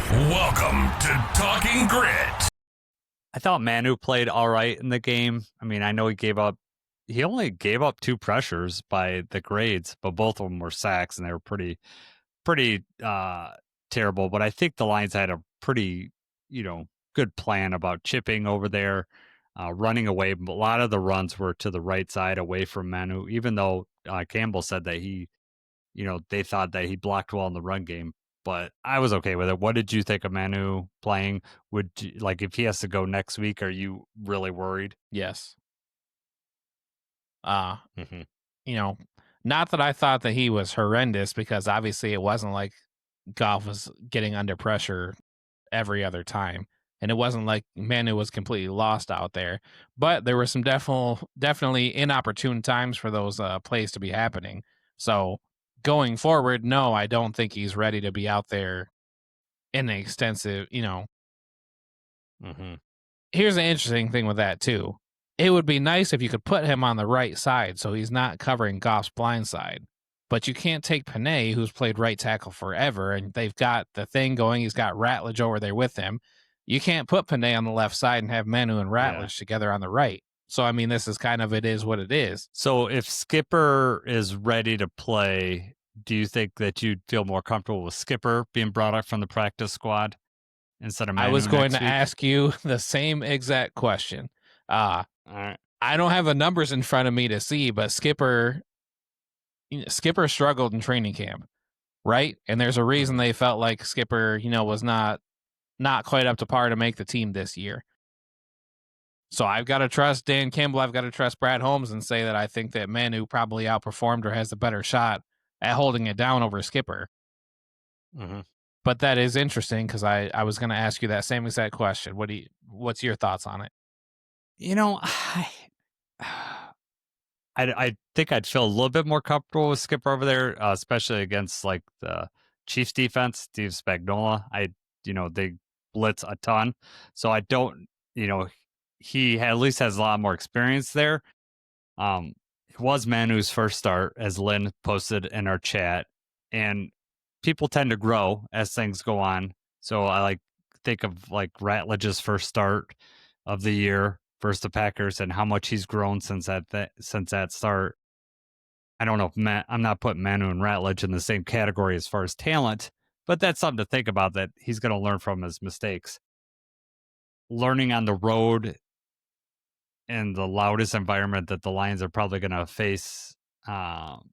Welcome to Talking Grit. I thought Manu played all right in the game. I mean, I know he only gave up 2 pressures by the grades, but both of them were sacks and they were pretty terrible. But I think the Lions had a pretty, good plan about chipping over there, running away. A lot of the runs were to the right side away from Manu, even though Campbell said that they thought that he blocked well in the run game. But I was okay with it. What did you think of Manu playing? If he has to go next week, are you really worried? Yes. Mm-hmm. Not that I thought that he was horrendous, because obviously it wasn't like Goff was getting under pressure every other time. And it wasn't like Manu was completely lost out there. But there were some definitely inopportune times for those plays to be happening. So going forward, no, I don't think he's ready to be out there in an extensive, Mm-hmm. Here's an interesting thing with that too. It would be nice if you could put him on the right side so he's not covering Goff's blind side. But you can't take Panay, who's played right tackle forever, and they've got the thing going. He's got Ratledge over there with him. You can't put Panay on the left side and have Manu and Ratledge together on the right. So, I mean, this is kind of, it is what it is. So if Skipper is ready to play, do you think that you'd feel more comfortable with Skipper being brought up from the practice squad instead of Manu? I was going to week? ask you the same exact question. All right. I don't have the numbers in front of me to see, but Skipper struggled in training camp, right? And there's a reason they felt like Skipper, was not quite up to par to make the team this year. So I've got to trust Dan Campbell. I've got to trust Brad Holmes and say that I think that Manu probably outperformed or has a better shot at holding it down over Skipper. Mm-hmm. But that is interesting, because I was going to ask you that same exact question. What's your thoughts on it? I think I'd feel a little bit more comfortable with Skipper over there, especially against like the Chiefs defense, Steve Spagnuolo. They blitz a ton, so I don't, he at least has a lot more experience there. It was Manu's first start, as Lynn posted in our chat, and people tend to grow as things go on. So I think of like Ratledge's first start of the year versus the Packers and how much he's grown since that start. I don't know if I'm not putting Manu and Ratledge in the same category as far as talent, but that's something to think about, that he's going to learn from his mistakes. Learning on the road in the loudest environment that the Lions are probably going to face up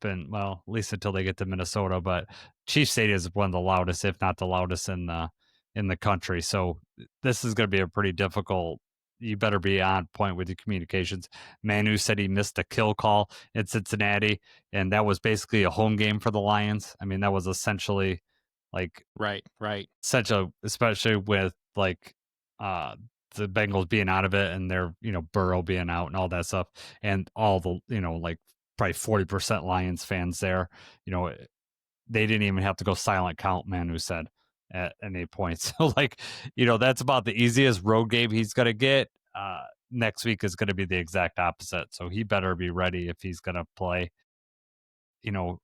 in, well, at least until they get to Minnesota, but Chiefs Stadium is one of the loudest, if not the loudest in the country. So this is going to be a pretty difficult. You better be on point with your communications. Manu said he missed a kill call in Cincinnati, and that was basically a home game for the Lions. I mean, that was essentially like right, especially with like the Bengals being out of it and their Burrow being out and all that stuff, and all the like probably 40% Lions fans there. They didn't even have to go silent count. Manu said at 8 points. So that's about the easiest road game he's going to get. Next week is going to be the exact opposite. So he better be ready if he's going to play.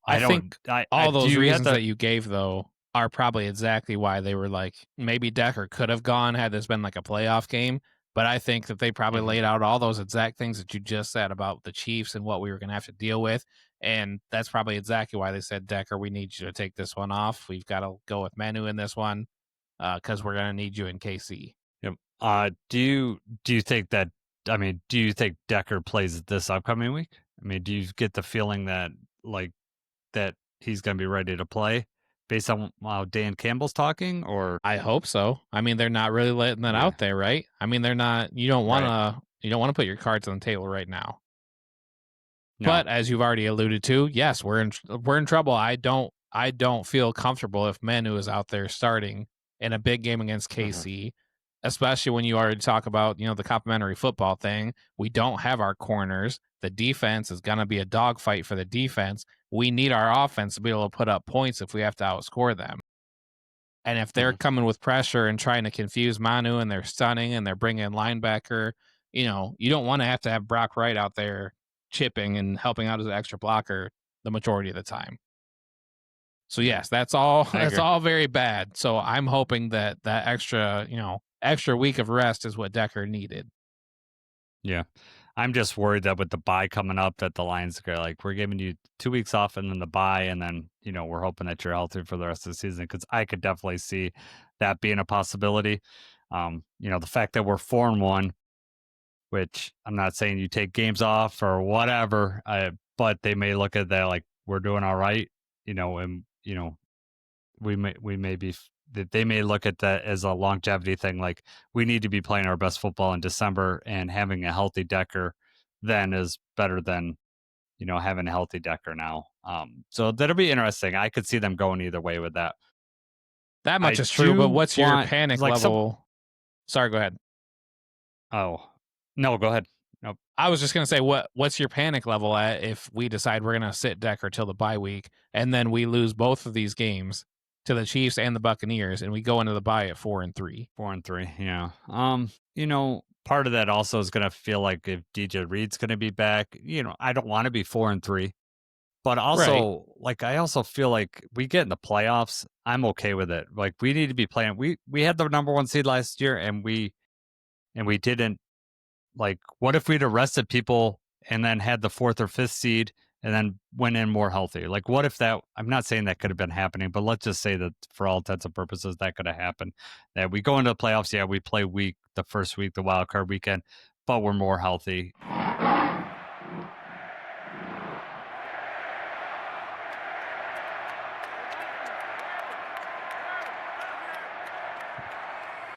I think all those reasons that you gave, though, are probably exactly why they were like, maybe Decker could have gone had this been like a playoff game. But I think that they probably laid out all those exact things that you just said about the Chiefs and what we were going to have to deal with. And that's probably exactly why they said, Decker, we need you to take this one off. We've got to go with Manu in this one because we're going to need you in KC. Yep. Do you think that, do you think Decker plays this upcoming week? I mean, do you get the feeling that that he's going to be ready to play based on how Dan Campbell's talking? Or I hope so. I mean, they're not really letting that out there, right? I mean, they're not. You don't want to put your cards on the table right now. No. But as you've already alluded to, yes, we're in trouble. I don't feel comfortable if Manu is out there starting in a big game against KC, especially when you already talk about the complementary football thing. We don't have our corners. The defense is going to be a dogfight for the defense. We need our offense to be able to put up points if we have to outscore them. And if they're coming with pressure and trying to confuse Manu, and they're stunning and they're bringing in linebacker, you don't want to have Brock Wright out there chipping and helping out as an extra blocker the majority of the time. So yes, that's all. I That's agree. all very bad. So I'm hoping that extra week of rest is what Decker needed. Yeah. I'm just worried that with the bye coming up that the Lions are like, we're giving you 2 weeks off and then the bye, and then, we're hoping that you're healthy for the rest of the season, because I could definitely see that being a possibility. The fact that we're 4-1, which I'm not saying you take games off or whatever, but they may look at that like we're doing all right, and, we may be that they may look at that as a longevity thing. Like, we need to be playing our best football in December, and having a healthy Decker then is better than having a healthy Decker now. So that'll be interesting. I could see them going either way with that. That much I is true, but do what's your want, panic like, level? Sorry, go ahead. Oh no, go ahead. Nope. I was just gonna say, what's your panic level at if we decide we're gonna sit Decker till the bye week and then we lose both of these games to the Chiefs and the Buccaneers and we go into the bye at 4-3. 4-3, yeah. Part of that also is gonna feel like if DJ Reed's gonna be back, I don't want to be 4-3. But also, like, I also feel like we get in the playoffs, I'm okay with it. Like, we need to be playing. We had the number 1 seed last year, and we didn't. Like, what if we'd arrested people and then had the 4th or 5th seed and then went in more healthy? Like, what if that? I'm not saying that could have been happening, but let's just say that for all intents and purposes, that could have happened. That we go into the playoffs, yeah, we play the first week, the wild card weekend, but we're more healthy.